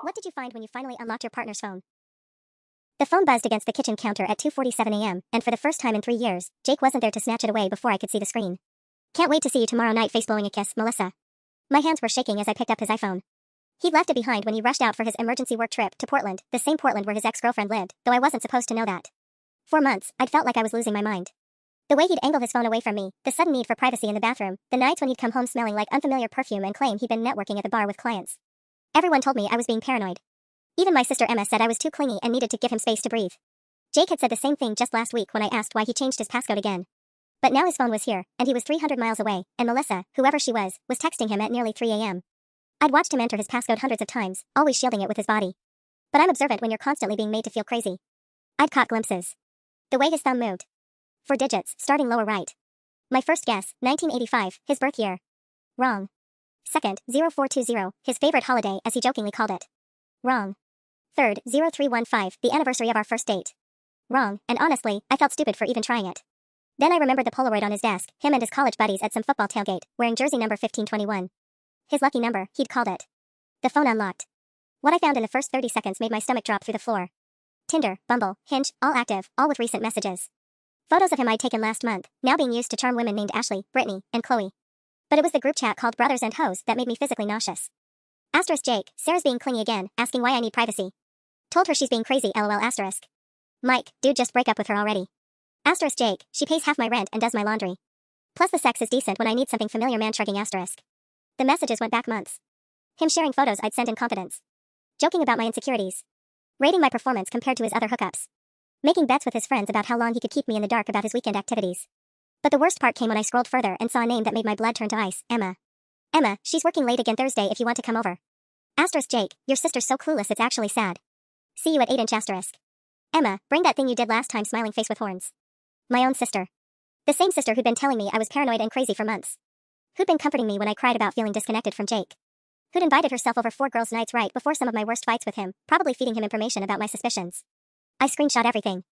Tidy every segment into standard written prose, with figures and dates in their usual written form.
What did you find when you finally unlocked your partner's phone? The phone buzzed against the kitchen counter at 2:47 a.m., and for the first time in 3 years, Jake wasn't there to snatch it away before I could see the screen. Can't wait to see you tomorrow night, face blowing a kiss, Melissa. My hands were shaking as I picked up his iPhone. He'd left it behind when he rushed out for his emergency work trip to Portland, the same Portland where his ex-girlfriend lived, though I wasn't supposed to know that. For months, I'd felt like I was losing my mind. The way he'd angle his phone away from me, the sudden need for privacy in the bathroom, the nights when he'd come home smelling like unfamiliar perfume and claim he'd been networking at the bar with clients. Everyone told me I was being paranoid. Even my sister Emma said I was too clingy and needed to give him space to breathe. Jake had said the same thing just last week when I asked why he changed his passcode again. But now his phone was here, and he was 300 miles away, and Melissa, whoever she was texting him at nearly 3 a.m. I'd watched him enter his passcode hundreds of times, always shielding it with his body. But I'm observant when you're constantly being made to feel crazy. I'd caught glimpses. The way his thumb moved. 4 digits, starting lower right. My first guess, 1985, his birth year. Wrong. Second, 0420, his favorite holiday as he jokingly called it. Wrong. Third, 0315, the anniversary of our first date. Wrong, and honestly, I felt stupid for even trying it. Then I remembered the Polaroid on his desk, him and his college buddies at some football tailgate, wearing jersey number 1521. His lucky number, he'd called it. The phone unlocked. What I found in the first 30 seconds made my stomach drop through the floor. Tinder, Bumble, Hinge, all active, all with recent messages. Photos of him I'd taken last month, now being used to charm women named Ashley, Brittany, and Chloe. But it was the group chat called Brothers and Hoes that made me physically nauseous. Asterisk Jake, Sarah's being clingy again, asking why I need privacy. Told her she's being crazy, lol asterisk. Mike, dude, just break up with her already. Asterisk Jake, she pays half my rent and does my laundry. Plus the sex is decent when I need something familiar, man shrugging asterisk. The messages went back months. Him sharing photos I'd sent in confidence. Joking about my insecurities. Rating my performance compared to his other hookups. Making bets with his friends about how long he could keep me in the dark about his weekend activities. But the worst part came when I scrolled further and saw a name that made my blood turn to ice, Emma. Emma, she's working late again Thursday if you want to come over. Asterisk Jake, your sister's so clueless it's actually sad. See you at 8" asterisk. Emma, bring that thing you did last time, smiling face with horns. My own sister. The same sister who'd been telling me I was paranoid and crazy for months. Who'd been comforting me when I cried about feeling disconnected from Jake. Who'd invited herself over 4 girls' nights right before some of my worst fights with him, probably feeding him information about my suspicions. I screenshot everything.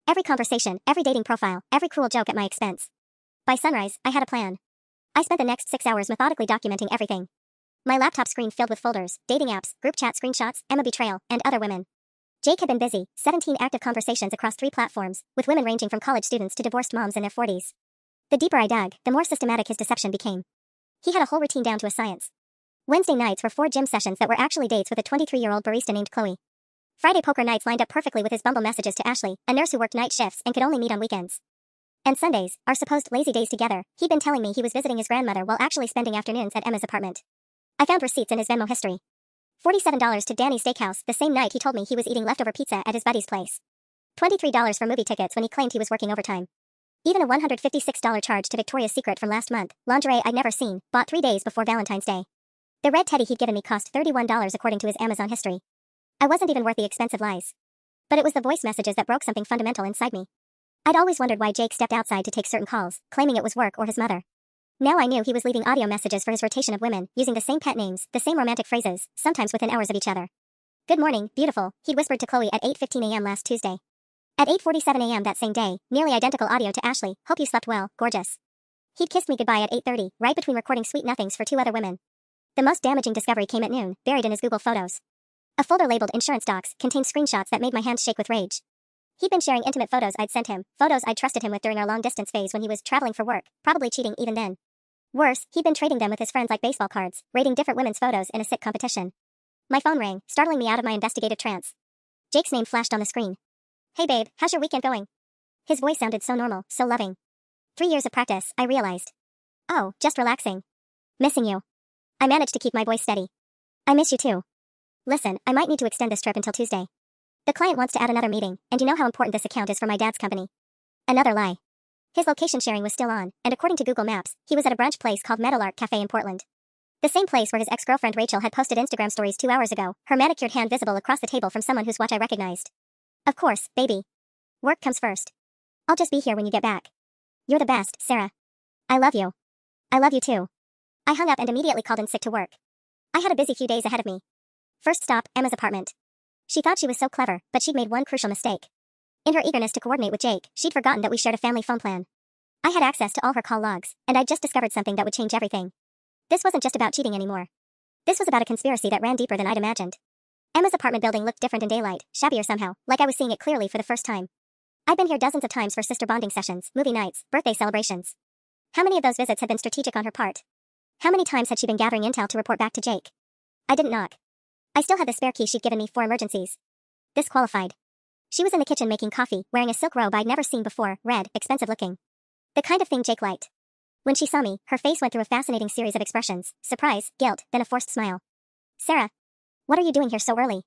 Every conversation, every dating profile, every cruel joke at my expense. By sunrise, I had a plan. I spent the next 6 hours methodically documenting everything. My laptop screen filled with folders, dating apps, group chat screenshots, Emma betrayal, and other women. Jake had been busy, 17 active conversations across 3 platforms, with women ranging from college students to divorced moms in their 40s. The deeper I dug, the more systematic his deception became. He had a whole routine down to a science. Wednesday nights were 4 gym sessions that were actually dates with a 23-year-old barista named Chloe. Friday poker nights lined up perfectly with his Bumble messages to Ashley, a nurse who worked night shifts and could only meet on weekends. And Sundays, our supposed lazy days together, he'd been telling me he was visiting his grandmother while actually spending afternoons at Emma's apartment. I found receipts in his Venmo history. $47 to Danny's Steakhouse the same night he told me he was eating leftover pizza at his buddy's place. $23 for movie tickets when he claimed he was working overtime. Even a $156 charge to Victoria's Secret from last month, lingerie I'd never seen, bought 3 days before Valentine's Day. The red teddy he'd given me cost $31 according to his Amazon history. I wasn't even worth the expensive lies. But it was the voice messages that broke something fundamental inside me. I'd always wondered why Jake stepped outside to take certain calls, claiming it was work or his mother. Now I knew he was leaving audio messages for his rotation of women, using the same pet names, the same romantic phrases, sometimes within hours of each other. Good morning, beautiful, he'd whispered to Chloe at 8:15 a.m. last Tuesday. At 8:47 a.m. that same day, nearly identical audio to Ashley, hope you slept well, gorgeous. He'd kissed me goodbye at 8:30, right between recording sweet nothings for 2 other women. The most damaging discovery came at noon, buried in his Google Photos. A folder labeled insurance docs contained screenshots that made my hands shake with rage. He'd been sharing intimate photos I'd sent him, photos I'd trusted him with during our long-distance phase when he was traveling for work, probably cheating even then. Worse, he'd been trading them with his friends like baseball cards, rating different women's photos in a sick competition. My phone rang, startling me out of my investigative trance. Jake's name flashed on the screen. Hey babe, how's your weekend going? His voice sounded so normal, so loving. 3 years of practice, I realized. Oh, just relaxing. Missing you. I managed to keep my voice steady. I miss you too. Listen, I might need to extend this trip until Tuesday. The client wants to add another meeting, and you know how important this account is for my dad's company. Another lie. His location sharing was still on, and according to Google Maps, he was at a brunch place called Meadowlark Cafe in Portland. The same place where his ex-girlfriend Rachel had posted Instagram stories 2 hours ago, her manicured hand visible across the table from someone whose watch I recognized. Of course, baby. Work comes first. I'll just be here when you get back. You're the best, Sarah. I love you. I love you too. I hung up and immediately called in sick to work. I had a busy few days ahead of me. First stop, Emma's apartment. She thought she was so clever, but she'd made one crucial mistake. In her eagerness to coordinate with Jake, she'd forgotten that we shared a family phone plan. I had access to all her call logs, and I'd just discovered something that would change everything. This wasn't just about cheating anymore. This was about a conspiracy that ran deeper than I'd imagined. Emma's apartment building looked different in daylight, shabbier somehow, like I was seeing it clearly for the first time. I'd been here dozens of times for sister bonding sessions, movie nights, birthday celebrations. How many of those visits had been strategic on her part? How many times had she been gathering intel to report back to Jake? I didn't knock. I still had the spare key she'd given me for emergencies. This qualified. She was in the kitchen making coffee, wearing a silk robe I'd never seen before, red, expensive looking. The kind of thing Jake liked. When she saw me, her face went through a fascinating series of expressions: surprise, guilt, then a forced smile. Sarah, what are you doing here so early?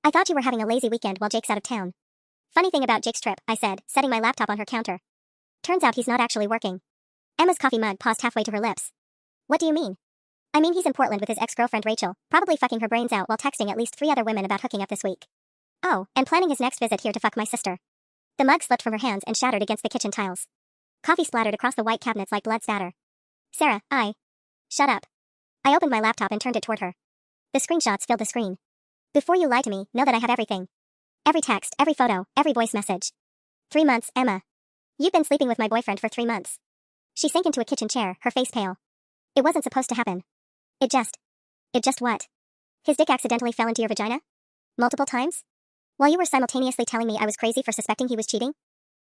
I thought you were having a lazy weekend while Jake's out of town. Funny thing about Jake's trip, I said, setting my laptop on her counter. Turns out he's not actually working. Emma's coffee mug paused halfway to her lips. What do you mean? I mean he's in Portland with his ex-girlfriend Rachel, probably fucking her brains out while texting at least 3 other women about hooking up this week. Oh, and planning his next visit here to fuck my sister. The mug slipped from her hands and shattered against the kitchen tiles. Coffee splattered across the white cabinets like blood spatter. Sarah, Shut up. I opened my laptop and turned it toward her. The screenshots filled the screen. Before you lie to me, know that I have everything. Every text, every photo, every voice message. 3 months, Emma. You've been sleeping with my boyfriend for 3 months. She sank into a kitchen chair, her face pale. It wasn't supposed to happen. It just what? His dick accidentally fell into your vagina? Multiple times? While you were simultaneously telling me I was crazy for suspecting he was cheating?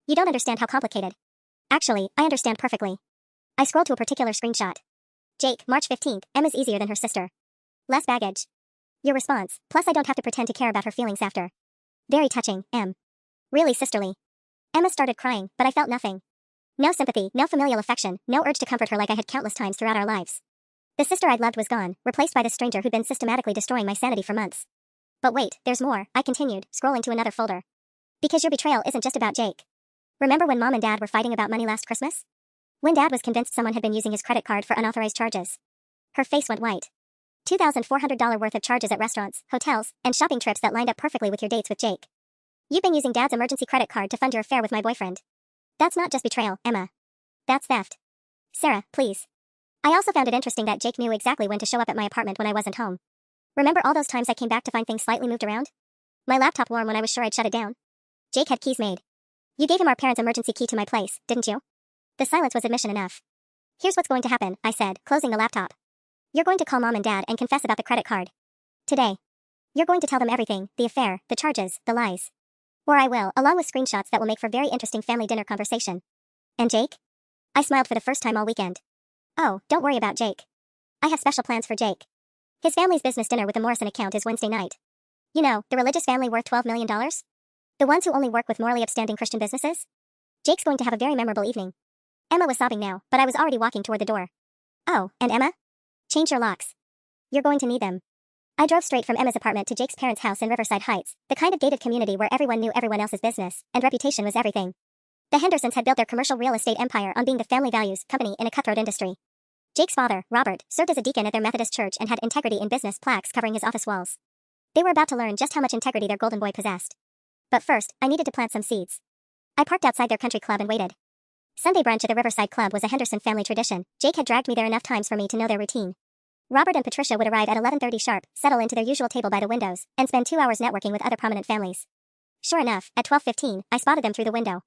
You don't understand how complicated. Actually, I understand perfectly. I scrolled to a particular screenshot. Jake, March 15th, Emma's easier than her sister. Less baggage. Your response, plus I don't have to pretend to care about her feelings after. Very touching, Em. Really sisterly. Emma started crying, but I felt nothing. No sympathy, no familial affection, no urge to comfort her like I had countless times throughout our lives. The sister I'd loved was gone, replaced by this stranger who'd been systematically destroying my sanity for months. But wait, there's more, I continued, scrolling to another folder. Because your betrayal isn't just about Jake. Remember when Mom and Dad were fighting about money last Christmas? When Dad was convinced someone had been using his credit card for unauthorized charges. Her face went white. $2,400 worth of charges at restaurants, hotels, and shopping trips that lined up perfectly with your dates with Jake. You've been using Dad's emergency credit card to fund your affair with my boyfriend. That's not just betrayal, Emma. That's theft. Sarah, please. I also found it interesting that Jake knew exactly when to show up at my apartment when I wasn't home. Remember all those times I came back to find things slightly moved around? My laptop warm when I was sure I'd shut it down? Jake had keys made. You gave him our parents' emergency key to my place, didn't you? The silence was admission enough. Here's what's going to happen, I said, closing the laptop. You're going to call Mom and Dad and confess about the credit card. Today. You're going to tell them everything, the affair, the charges, the lies. Or I will, along with screenshots that will make for very interesting family dinner conversation. And Jake? I smiled for the first time all weekend. Oh, don't worry about Jake. I have special plans for Jake. His family's business dinner with the Morrison account is Wednesday night. You know, the religious family worth $12 million? The ones who only work with morally upstanding Christian businesses? Jake's going to have a very memorable evening. Emma was sobbing now, but I was already walking toward the door. Oh, and Emma? Change your locks. You're going to need them. I drove straight from Emma's apartment to Jake's parents' house in Riverside Heights, the kind of gated community where everyone knew everyone else's business, and reputation was everything. The Hendersons had built their commercial real estate empire on being the family values company in a cutthroat industry. Jake's father, Robert, served as a deacon at their Methodist church and had integrity in business plaques covering his office walls. They were about to learn just how much integrity their golden boy possessed. But first, I needed to plant some seeds. I parked outside their country club and waited. Sunday brunch at the Riverside Club was a Henderson family tradition. Jake had dragged me there enough times for me to know their routine. Robert and Patricia would arrive at 11:30 sharp, settle into their usual table by the windows, and spend 2 hours networking with other prominent families. Sure enough, at 12:15, I spotted them through the window.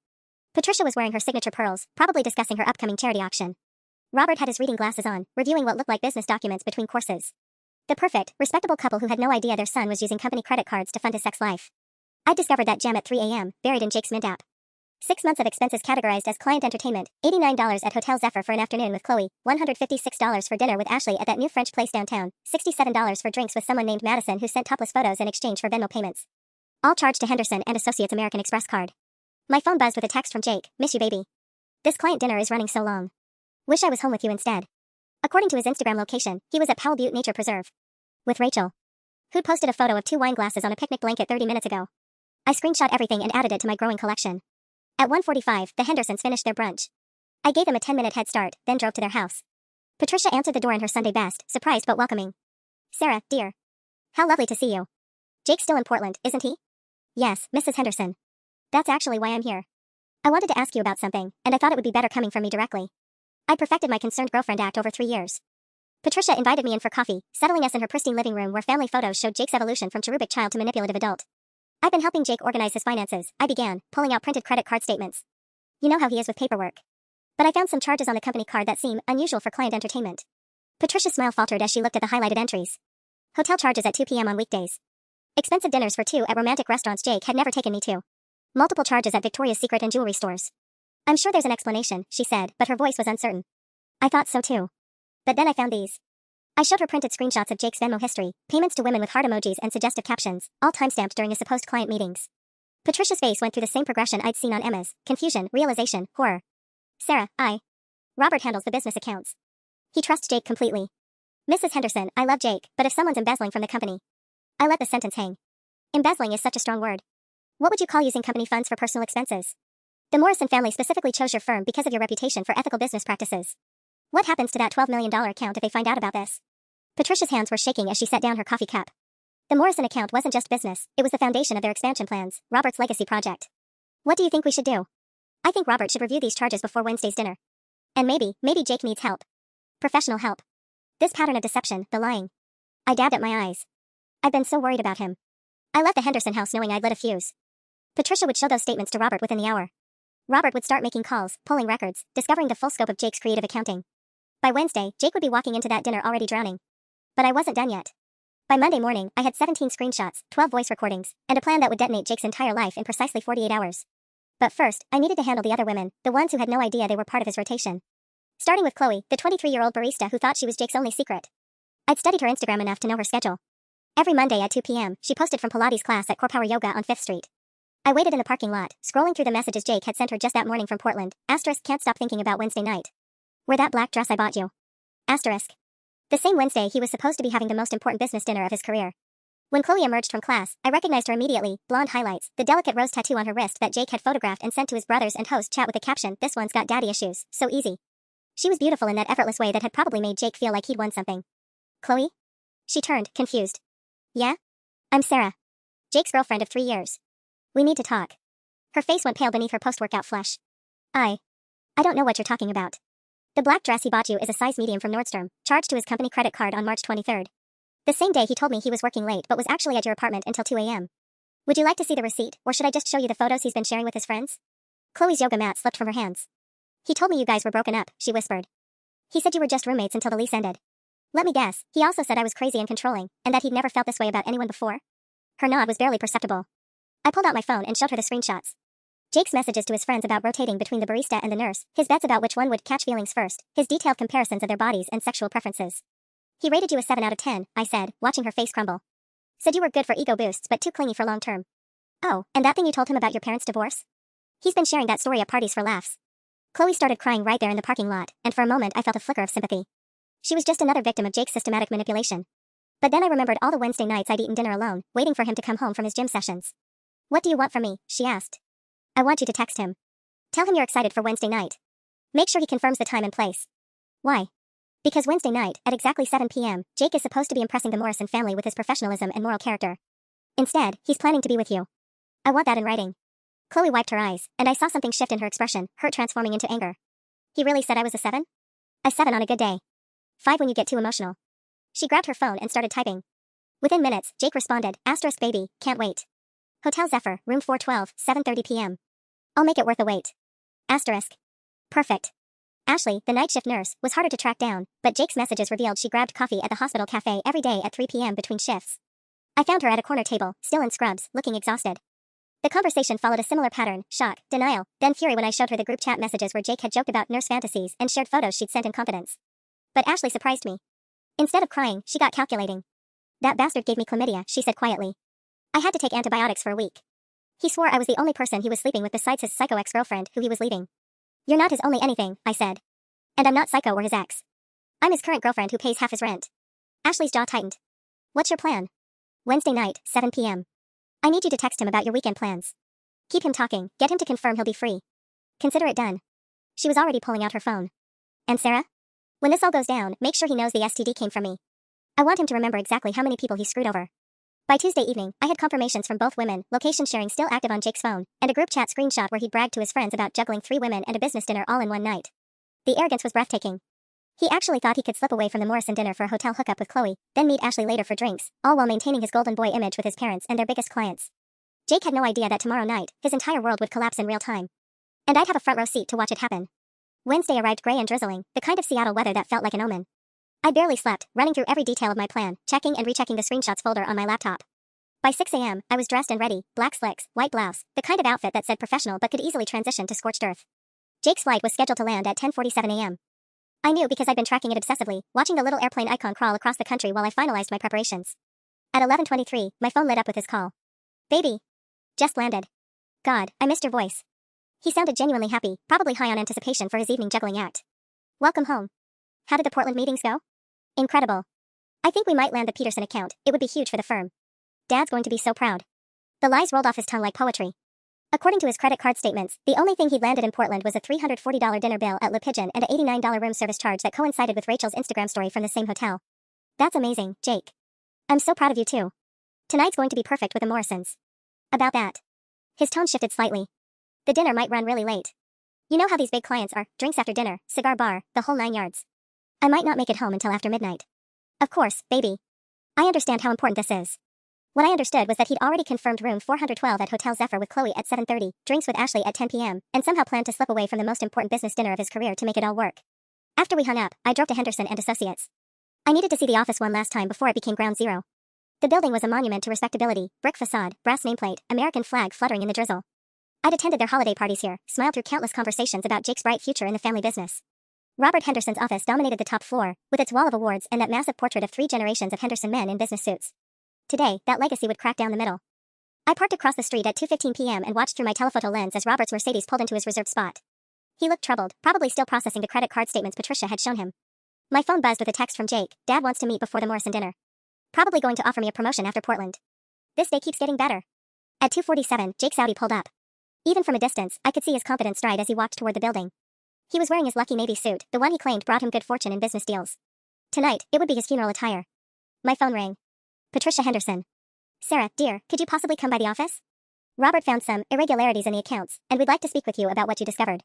Patricia was wearing her signature pearls, probably discussing her upcoming charity auction. Robert had his reading glasses on, reviewing what looked like business documents between courses. The perfect, respectable couple who had no idea their son was using company credit cards to fund his sex life. I discovered that gem at 3 a.m., buried in Jake's Mint app. 6 months of expenses categorized as client entertainment, $89 at Hotel Zephyr for an afternoon with Chloe, $156 for dinner with Ashley at that new French place downtown, $67 for drinks with someone named Madison who sent topless photos in exchange for Venmo payments. All charged to Henderson and Associates American Express card. My phone buzzed with a text from Jake, "Miss you, baby. This client dinner is running so long. Wish I was home with you instead." According to his Instagram location, he was at Powell Butte Nature Preserve. With Rachel, who'd posted a photo of 2 wine glasses on a picnic blanket 30 minutes ago. I screenshot everything and added it to my growing collection. At 1:45, the Hendersons finished their brunch. I gave them a 10-minute head start, then drove to their house. Patricia answered the door in her Sunday best, surprised but welcoming. "Sarah, dear. How lovely to see you. Jake's still in Portland, isn't he?" "Yes, Mrs. Henderson. That's actually why I'm here. I wanted to ask you about something, and I thought it would be better coming from me directly. I perfected my concerned girlfriend act over 3 years." Patricia invited me in for coffee, settling us in her pristine living room where family photos showed Jake's evolution from cherubic child to manipulative adult. "I've been helping Jake organize his finances," I began, pulling out printed credit card statements. "You know how he is with paperwork. But I found some charges on the company card that seem unusual for client entertainment." Patricia's smile faltered as she looked at the highlighted entries. "Hotel charges at 2 p.m. on weekdays. Expensive dinners for two at romantic restaurants Jake had never taken me to. Multiple charges at Victoria's Secret and jewelry stores. I'm sure there's an explanation, she said, but her voice was uncertain. I thought so too. But then I found these. I showed her printed screenshots of Jake's Venmo history, payments to women with heart emojis and suggestive captions, all timestamped during his supposed client meetings. Patricia's face went through the same progression I'd seen on Emma's: confusion, realization, horror. Sarah, Robert handles the business accounts. He trusts Jake completely. Mrs. Henderson, I love Jake, but if someone's embezzling from the company. I let the sentence hang. Embezzling is such a strong word. What would you call using company funds for personal expenses? The Morrison family specifically chose your firm because of your reputation for ethical business practices. What happens to that $12 million account if they find out about this? Patricia's hands were shaking as she set down her coffee cup. The Morrison account wasn't just business, it was the foundation of their expansion plans, Robert's legacy project. What do you think we should do? I think Robert should review these charges before Wednesday's dinner. And maybe Jake needs help. Professional help. This pattern of deception, the lying. I dabbed at my eyes. I'd been so worried about him. I left the Henderson house knowing I'd lit a fuse. Patricia would show those statements to Robert within the hour. Robert would start making calls, pulling records, discovering the full scope of Jake's creative accounting. By Wednesday, Jake would be walking into that dinner already drowning. But I wasn't done yet. By Monday morning, I had 17 screenshots, 12 voice recordings, and a plan that would detonate Jake's entire life in precisely 48 hours. But first, I needed to handle the other women, the ones who had no idea they were part of his rotation. Starting with Chloe, the 23-year-old barista who thought she was Jake's only secret. I'd studied her Instagram enough to know her schedule. Every Monday at 2 p.m., she posted from Pilates class at Core Power Yoga on 5th Street. I waited in the parking lot, scrolling through the messages Jake had sent her just that morning from Portland. Asterisk, can't stop thinking about Wednesday night. Wear that black dress I bought you. Asterisk. The same Wednesday he was supposed to be having the most important business dinner of his career. When Chloe emerged from class, I recognized her immediately: blonde highlights, the delicate rose tattoo on her wrist that Jake had photographed and sent to his brothers and host chat with the caption, "This one's got daddy issues, so easy." She was beautiful in that effortless way that had probably made Jake feel like he'd won something. Chloe? She turned, confused. Yeah? I'm Sarah. Jake's girlfriend of 3 years. We need to talk. Her face went pale beneath her post-workout flush. I don't know what you're talking about. The black dress he bought you is a size medium from Nordstrom, charged to his company credit card on March 23rd. The same day he told me he was working late but was actually at your apartment until 2 a.m. Would you like to see the receipt, or should I just show you the photos he's been sharing with his friends? Chloe's yoga mat slipped from her hands. He told me you guys were broken up, she whispered. He said you were just roommates until the lease ended. Let me guess, he also said I was crazy and controlling, and that he'd never felt this way about anyone before? Her nod was barely perceptible. I pulled out my phone and showed her the screenshots. Jake's messages to his friends about rotating between the barista and the nurse, his bets about which one would catch feelings first, his detailed comparisons of their bodies and sexual preferences. He rated you a 7 out of 10, I said, watching her face crumble. Said you were good for ego boosts but too clingy for long term. Oh, and that thing you told him about your parents' divorce? He's been sharing that story at parties for laughs. Chloe started crying right there in the parking lot, and for a moment I felt a flicker of sympathy. She was just another victim of Jake's systematic manipulation. But then I remembered all the Wednesday nights I'd eaten dinner alone, waiting for him to come home from his gym sessions. What do you want from me? She asked. I want you to text him. Tell him you're excited for Wednesday night. Make sure he confirms the time and place. Why? Because Wednesday night, at exactly 7 p.m., Jake is supposed to be impressing the Morrison family with his professionalism and moral character. Instead, he's planning to be with you. I want that in writing. Chloe wiped her eyes, and I saw something shift in her expression, hurt transforming into anger. He really said I was a 7? A 7 on a good day. 5 when you get too emotional. She grabbed her phone and started typing. Within minutes, Jake responded, asterisk baby, can't wait. Hotel Zephyr, room 412, 7:30 p.m. I'll make it worth the wait. Asterisk. Perfect. Ashley, the night shift nurse, was harder to track down, but Jake's messages revealed she grabbed coffee at the hospital cafe every day at 3 p.m. between shifts. I found her at a corner table, still in scrubs, looking exhausted. The conversation followed a similar pattern: shock, denial, then fury when I showed her the group chat messages where Jake had joked about nurse fantasies and shared photos she'd sent in confidence. But Ashley surprised me. Instead of crying, she got calculating. That bastard gave me chlamydia, she said quietly. I had to take antibiotics for a week. He swore I was the only person he was sleeping with besides his psycho ex-girlfriend who he was leaving. You're not his only anything, I said. And I'm not psycho or his ex. I'm his current girlfriend who pays half his rent. Ashley's jaw tightened. What's your plan? Wednesday night, 7 p.m. I need you to text him about your weekend plans. Keep him talking, get him to confirm he'll be free. Consider it done. She was already pulling out her phone. And Sarah? When this all goes down, make sure he knows the STD came from me. I want him to remember exactly how many people he screwed over. By Tuesday evening, I had confirmations from both women, location sharing still active on Jake's phone, and a group chat screenshot where he'd bragged to his friends about juggling 3 women and a business dinner all in one night. The arrogance was breathtaking. He actually thought he could slip away from the Morrison dinner for a hotel hookup with Chloe, then meet Ashley later for drinks, all while maintaining his golden boy image with his parents and their biggest clients. Jake had no idea that tomorrow night, his entire world would collapse in real time. And I'd have a front row seat to watch it happen. Wednesday arrived gray and drizzling, the kind of Seattle weather that felt like an omen. I barely slept, running through every detail of my plan, checking and rechecking the screenshots folder on my laptop. By 6 a.m., I was dressed and ready, black slicks, white blouse, the kind of outfit that said professional but could easily transition to scorched earth. Jake's flight was scheduled to land at 10:47 a.m. I knew because I'd been tracking it obsessively, watching the little airplane icon crawl across the country while I finalized my preparations. At 11:23, my phone lit up with his call. Baby. Just landed. God, I missed your voice. He sounded genuinely happy, probably high on anticipation for his evening juggling act. Welcome home. How did the Portland meetings go? Incredible. I think we might land the Peterson account. It would be huge for the firm. Dad's going to be so proud. The lies rolled off his tongue like poetry. According to his credit card statements, the only thing he'd landed in Portland was a $340 dinner bill at Le Pigeon and a $89 room service charge that coincided with Rachel's Instagram story from the same hotel. That's amazing, Jake. I'm so proud of you too. Tonight's going to be perfect with the Morrisons. About that. His tone shifted slightly. The dinner might run really late. You know how these big clients are, drinks after dinner, cigar bar, the whole 9 yards. I might not make it home until after midnight. Of course, baby. I understand how important this is. What I understood was that he'd already confirmed room 412 at Hotel Zephyr with Chloe at 7:30, drinks with Ashley at 10 p.m., and somehow planned to slip away from the most important business dinner of his career to make it all work. After we hung up, I drove to Henderson and Associates. I needed to see the office one last time before it became ground zero. The building was a monument to respectability, brick facade, brass nameplate, American flag fluttering in the drizzle. I'd attended their holiday parties here, smiled through countless conversations about Jake's bright future in the family business. Robert Henderson's office dominated the top floor, with its wall of awards and that massive portrait of 3 generations of Henderson men in business suits. Today, that legacy would crack down the middle. I parked across the street at 2:15 p.m. and watched through my telephoto lens as Robert's Mercedes pulled into his reserved spot. He looked troubled, probably still processing the credit card statements Patricia had shown him. My phone buzzed with a text from Jake. Dad wants to meet before the Morrison dinner. Probably going to offer me a promotion after Portland. This day keeps getting better. At 2:47, Jake's Audi pulled up. Even from a distance, I could see his confident stride as he walked toward the building. He was wearing his lucky navy suit, the one he claimed brought him good fortune in business deals. Tonight, it would be his funeral attire. My phone rang. Patricia Henderson. Sarah, dear, could you possibly come by the office? Robert found some irregularities in the accounts, and we'd like to speak with you about what you discovered.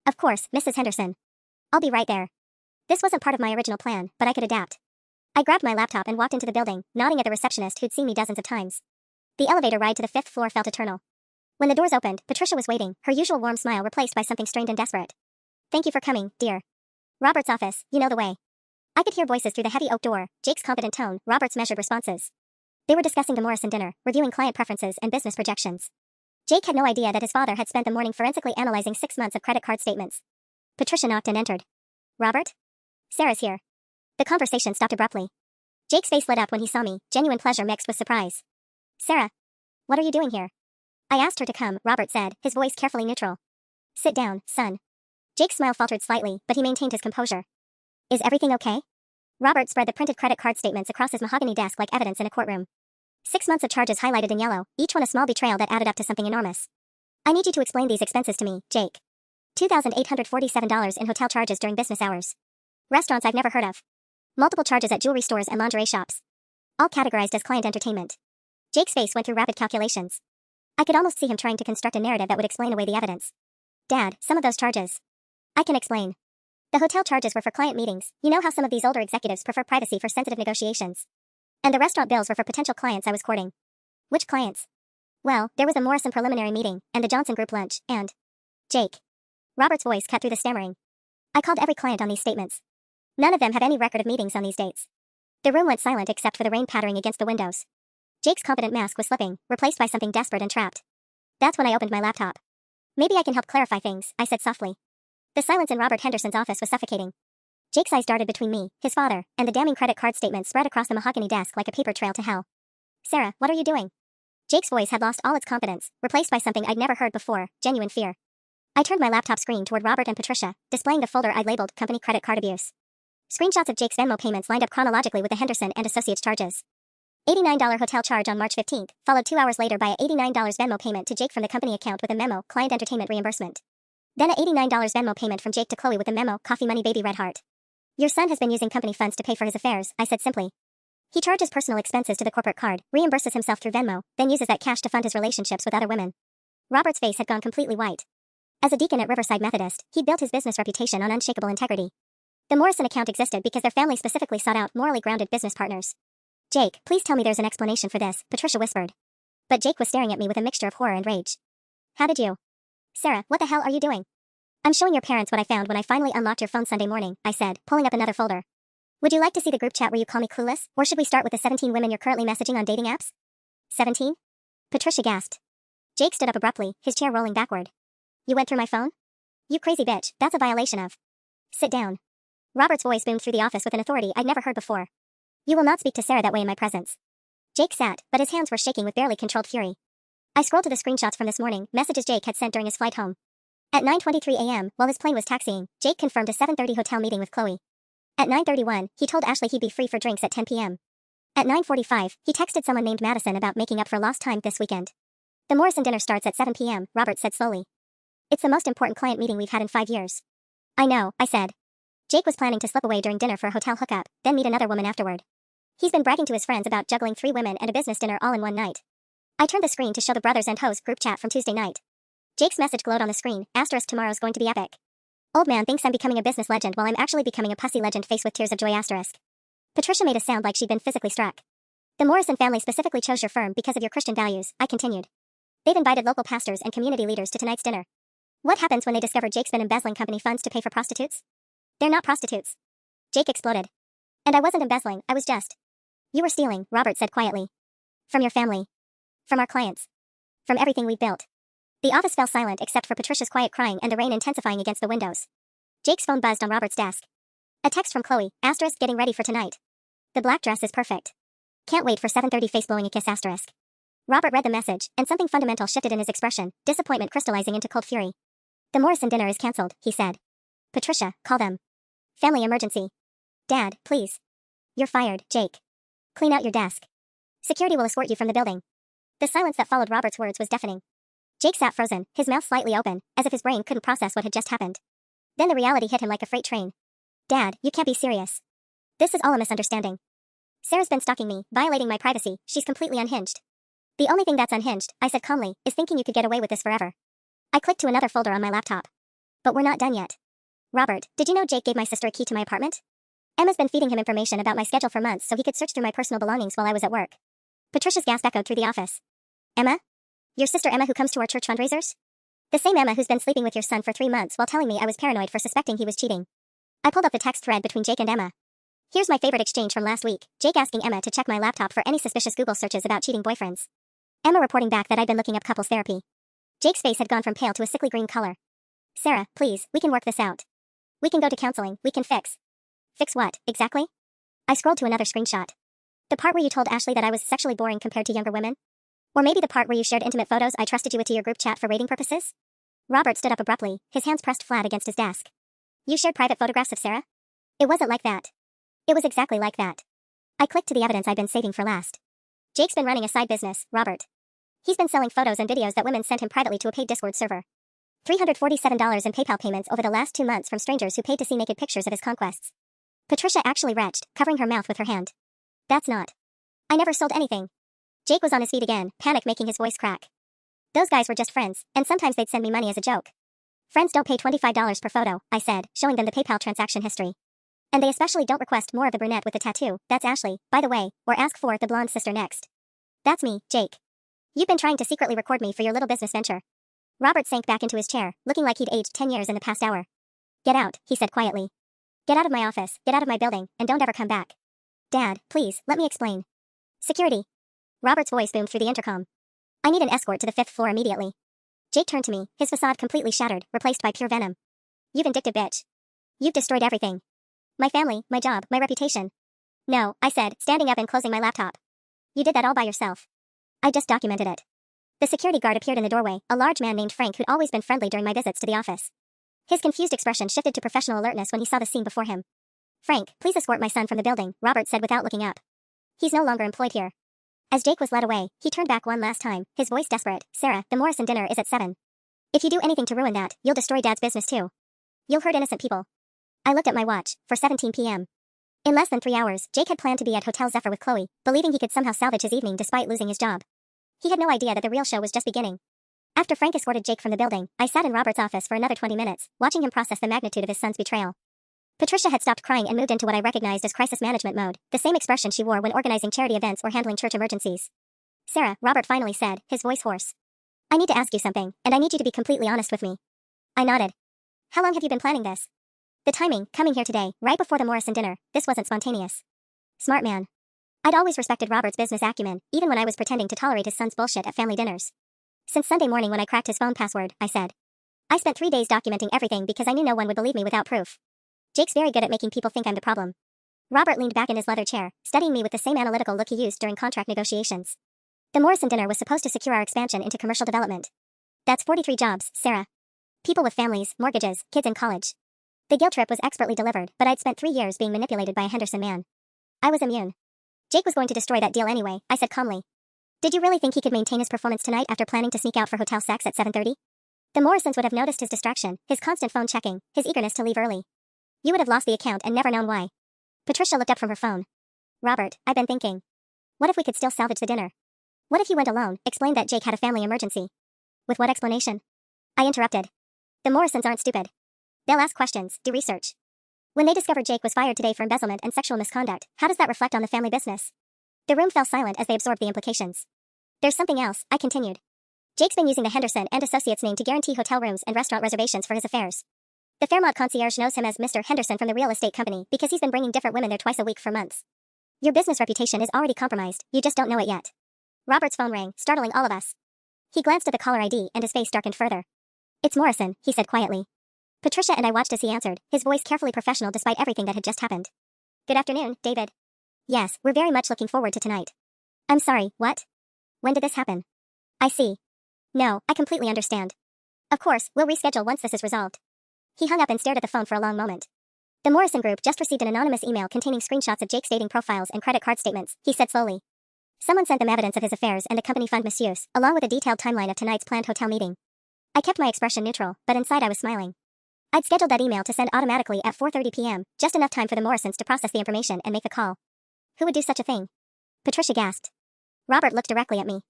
Of course, Mrs. Henderson. I'll be right there. This wasn't part of my original plan, but I could adapt. I grabbed my laptop and walked into the building, nodding at the receptionist who'd seen me dozens of times. The elevator ride to the 5th floor felt eternal. When the doors opened, Patricia was waiting, her usual warm smile replaced by something strained and desperate. Thank you for coming, dear. Robert's office, you know the way. I could hear voices through the heavy oak door, Jake's confident tone, Robert's measured responses. They were discussing the Morrison dinner, reviewing client preferences and business projections. Jake had no idea that his father had spent the morning forensically analyzing 6 months of credit card statements. Patricia knocked and entered. Robert? Sarah's here. The conversation stopped abruptly. Jake's face lit up when he saw me, genuine pleasure mixed with surprise. Sarah. What are you doing here? I asked her to come, Robert said, his voice carefully neutral. Sit down, son. Jake's smile faltered slightly, but he maintained his composure. Is everything okay? Robert spread the printed credit card statements across his mahogany desk like evidence in a courtroom. 6 months of charges highlighted in yellow, each one a small betrayal that added up to something enormous. I need you to explain these expenses to me, Jake. $2,847 in hotel charges during business hours. Restaurants I've never heard of. Multiple charges at jewelry stores and lingerie shops. All categorized as client entertainment. Jake's face went through rapid calculations. I could almost see him trying to construct a narrative that would explain away the evidence. Dad, some of those charges. I can explain. The hotel charges were for client meetings. You know how some of these older executives prefer privacy for sensitive negotiations. And the restaurant bills were for potential clients I was courting. Which clients? Well, there was the Morrison preliminary meeting, and the Johnson Group lunch, and... Jake. Robert's voice cut through the stammering. I called every client on these statements. None of them had any record of meetings on these dates. The room went silent except for the rain pattering against the windows. Jake's confident mask was slipping, replaced by something desperate and trapped. That's when I opened my laptop. Maybe I can help clarify things, I said softly. The silence in Robert Henderson's office was suffocating. Jake's eyes darted between me, his father, and the damning credit card statement spread across the mahogany desk like a paper trail to hell. Sarah, what are you doing? Jake's voice had lost all its confidence, replaced by something I'd never heard before, genuine fear. I turned my laptop screen toward Robert and Patricia, displaying the folder I'd labeled Company Credit Card Abuse. Screenshots of Jake's Venmo payments lined up chronologically with the Henderson and Associates charges. $89 hotel charge on March 15th, followed 2 hours later by a $89 Venmo payment to Jake from the company account with a memo, Client Entertainment Reimbursement. Then a $89 Venmo payment from Jake to Chloe with a memo, Coffee Money Baby Red Heart. Your son has been using company funds to pay for his affairs, I said simply. He charges personal expenses to the corporate card, reimburses himself through Venmo, then uses that cash to fund his relationships with other women. Robert's face had gone completely white. As a deacon at Riverside Methodist, he'd built his business reputation on unshakable integrity. The Morrison account existed because their family specifically sought out morally grounded business partners. Jake, please tell me there's an explanation for this, Patricia whispered. But Jake was staring at me with a mixture of horror and rage. How did you? Sarah, what the hell are you doing? I'm showing your parents what I found when I finally unlocked your phone Sunday morning, I said, pulling up another folder. Would you like to see the group chat where you call me clueless, or should we start with the 17 women you're currently messaging on dating apps? 17? Patricia gasped. Jake stood up abruptly, his chair rolling backward. You went through my phone? You crazy bitch, that's a violation of. Sit down. Robert's voice boomed through the office with an authority I'd never heard before. You will not speak to Sarah that way in my presence. Jake sat, but his hands were shaking with barely controlled fury. I scrolled to the screenshots from this morning, messages Jake had sent during his flight home. At 9:23 a.m., while his plane was taxiing, Jake confirmed a 7:30 hotel meeting with Chloe. At 9:31, he told Ashley he'd be free for drinks at 10 p.m. At 9:45, he texted someone named Madison about making up for lost time this weekend. The Morrison dinner starts at 7 p.m., Robert said slowly. It's the most important client meeting we've had in 5 years. I know, I said. Jake was planning to slip away during dinner for a hotel hookup, then meet another woman afterward. He's been bragging to his friends about juggling 3 women and a business dinner all in one night. I turned the screen to show the brothers and hoes group chat from Tuesday night. Jake's message glowed on the screen, asterisk tomorrow's going to be epic. Old man thinks I'm becoming a business legend while I'm actually becoming a pussy legend face with tears of joy asterisk. Patricia made a sound like she'd been physically struck. The Morrison family specifically chose your firm because of your Christian values, I continued. They've invited local pastors and community leaders to tonight's dinner. What happens when they discover Jake's been embezzling company funds to pay for prostitutes? They're not prostitutes. Jake exploded. And I wasn't embezzling, I was just. You were stealing, Robert said quietly. From your family. From our clients. From everything we've built. The office fell silent except for Patricia's quiet crying and the rain intensifying against the windows. Jake's phone buzzed on Robert's desk. A text from Chloe, asterisk getting ready for tonight. The black dress is perfect. Can't wait for 7:30 face blowing a kiss asterisk. Robert read the message, and something fundamental shifted in his expression, disappointment crystallizing into cold fury. The Morrison dinner is cancelled, he said. Patricia, call them. Family emergency. Dad, please. You're fired, Jake. Clean out your desk. Security will escort you from the building. The silence that followed Robert's words was deafening. Jake sat frozen, his mouth slightly open, as if his brain couldn't process what had just happened. Then the reality hit him like a freight train. Dad, you can't be serious. This is all a misunderstanding. Sarah's been stalking me, violating my privacy, she's completely unhinged. The only thing that's unhinged, I said calmly, is thinking you could get away with this forever. I clicked to another folder on my laptop. But we're not done yet. Robert, did you know Jake gave my sister a key to my apartment? Emma's been feeding him information about my schedule for months so he could search through my personal belongings while I was at work. Patricia's gasp echoed through the office. Emma? Your sister Emma who comes to our church fundraisers? The same Emma who's been sleeping with your son for 3 months while telling me I was paranoid for suspecting he was cheating. I pulled up the text thread between Jake and Emma. Here's my favorite exchange from last week, Jake asking Emma to check my laptop for any suspicious Google searches about cheating boyfriends. Emma reporting back that I'd been looking up couples therapy. Jake's face had gone from pale to a sickly green color. Sarah, please, we can work this out. We can go to counseling, we can fix. Fix what, exactly? I scrolled to another screenshot. The part where you told Ashley that I was sexually boring compared to younger women? Or maybe the part where you shared intimate photos I trusted you with to your group chat for rating purposes? Robert stood up abruptly, his hands pressed flat against his desk. You shared private photographs of Sarah? It wasn't like that. It was exactly like that. I clicked to the evidence I'd been saving for last. Jake's been running a side business, Robert. He's been selling photos and videos that women sent him privately to a paid Discord server. $347 in PayPal payments over the last 2 months from strangers who paid to see naked pictures of his conquests. Patricia actually retched, covering her mouth with her hand. That's not. I never sold anything. Jake was on his feet again, panic making his voice crack. Those guys were just friends, and sometimes they'd send me money as a joke. Friends don't pay $25 per photo, I said, showing them the PayPal transaction history. And they especially don't request more of the brunette with the tattoo, that's Ashley, by the way, or ask for the blonde sister next. That's me, Jake. You've been trying to secretly record me for your little business venture. Robert sank back into his chair, looking like he'd aged 10 years in the past hour. Get out, he said quietly. Get out of my office, get out of my building, and don't ever come back. Dad, please, let me explain. Security. Robert's voice boomed through the intercom. I need an escort to the 5th floor immediately. Jake turned to me, his facade completely shattered, replaced by pure venom. You vindictive bitch. You've destroyed everything. My family, my job, my reputation. No, I said, standing up and closing my laptop. You did that all by yourself. I just documented it. The security guard appeared in the doorway, a large man named Frank who'd always been friendly during my visits to the office. His confused expression shifted to professional alertness when he saw the scene before him. Frank, please escort my son from the building, Robert said without looking up. He's no longer employed here. As Jake was led away, he turned back one last time, his voice desperate. Sarah, the Morrison dinner is at 7. If you do anything to ruin that, you'll destroy Dad's business too. You'll hurt innocent people. I looked at my watch, for 17 p.m. In less than 3 hours, Jake had planned to be at Hotel Zephyr with Chloe, believing he could somehow salvage his evening despite losing his job. He had no idea that the real show was just beginning. After Frank escorted Jake from the building, I sat in Robert's office for another 20 minutes, watching him process the magnitude of his son's betrayal. Patricia had stopped crying and moved into what I recognized as crisis management mode, the same expression she wore when organizing charity events or handling church emergencies. Sarah, Robert finally said, his voice hoarse. I need to ask you something, and I need you to be completely honest with me. I nodded. How long have you been planning this? The timing, coming here today, right before the Morrison dinner, this wasn't spontaneous. Smart man. I'd always respected Robert's business acumen, even when I was pretending to tolerate his son's bullshit at family dinners. Since Sunday morning when I cracked his phone password, I said. I spent 3 days documenting everything because I knew no one would believe me without proof. Jake's very good at making people think I'm the problem. Robert leaned back in his leather chair, studying me with the same analytical look he used during contract negotiations. The Morrison dinner was supposed to secure our expansion into commercial development. That's 43 jobs, Sarah. People with families, mortgages, kids in college. The guilt trip was expertly delivered, but I'd spent 3 years being manipulated by a Henderson man. I was immune. Jake was going to destroy that deal anyway, I said calmly. Did you really think he could maintain his performance tonight after planning to sneak out for hotel sex at 7:30? The Morrisons would have noticed his distraction, his constant phone checking, his eagerness to leave early. You would have lost the account and never known why. Patricia looked up from her phone. Robert, I've been thinking. What if we could still salvage the dinner? What if he went alone, explained that Jake had a family emergency? With what explanation? I interrupted. The Morrisons aren't stupid. They'll ask questions, do research. When they discovered Jake was fired today for embezzlement and sexual misconduct, how does that reflect on the family business? The room fell silent as they absorbed the implications. There's something else, I continued. Jake's been using the Henderson and Associates name to guarantee hotel rooms and restaurant reservations for his affairs. The Fairmont concierge knows him as Mr. Henderson from the real estate company because he's been bringing different women there twice a week for months. Your business reputation is already compromised, you just don't know it yet. Robert's phone rang, startling all of us. He glanced at the caller ID and his face darkened further. It's Morrison, he said quietly. Patricia and I watched as he answered, his voice carefully professional despite everything that had just happened. Good afternoon, David. Yes, we're very much looking forward to tonight. I'm sorry, what? When did this happen? I see. No, I completely understand. Of course, we'll reschedule once this is resolved. He hung up and stared at the phone for a long moment. The Morrison Group just received an anonymous email containing screenshots of Jake's dating profiles and credit card statements, he said slowly. Someone sent them evidence of his affairs and the company fund misuse, along with a detailed timeline of tonight's planned hotel meeting. I kept my expression neutral, but inside I was smiling. I'd scheduled that email to send automatically at 4:30 p.m., just enough time for the Morrisons to process the information and make the call. Who would do such a thing? Patricia gasped. Robert looked directly at me.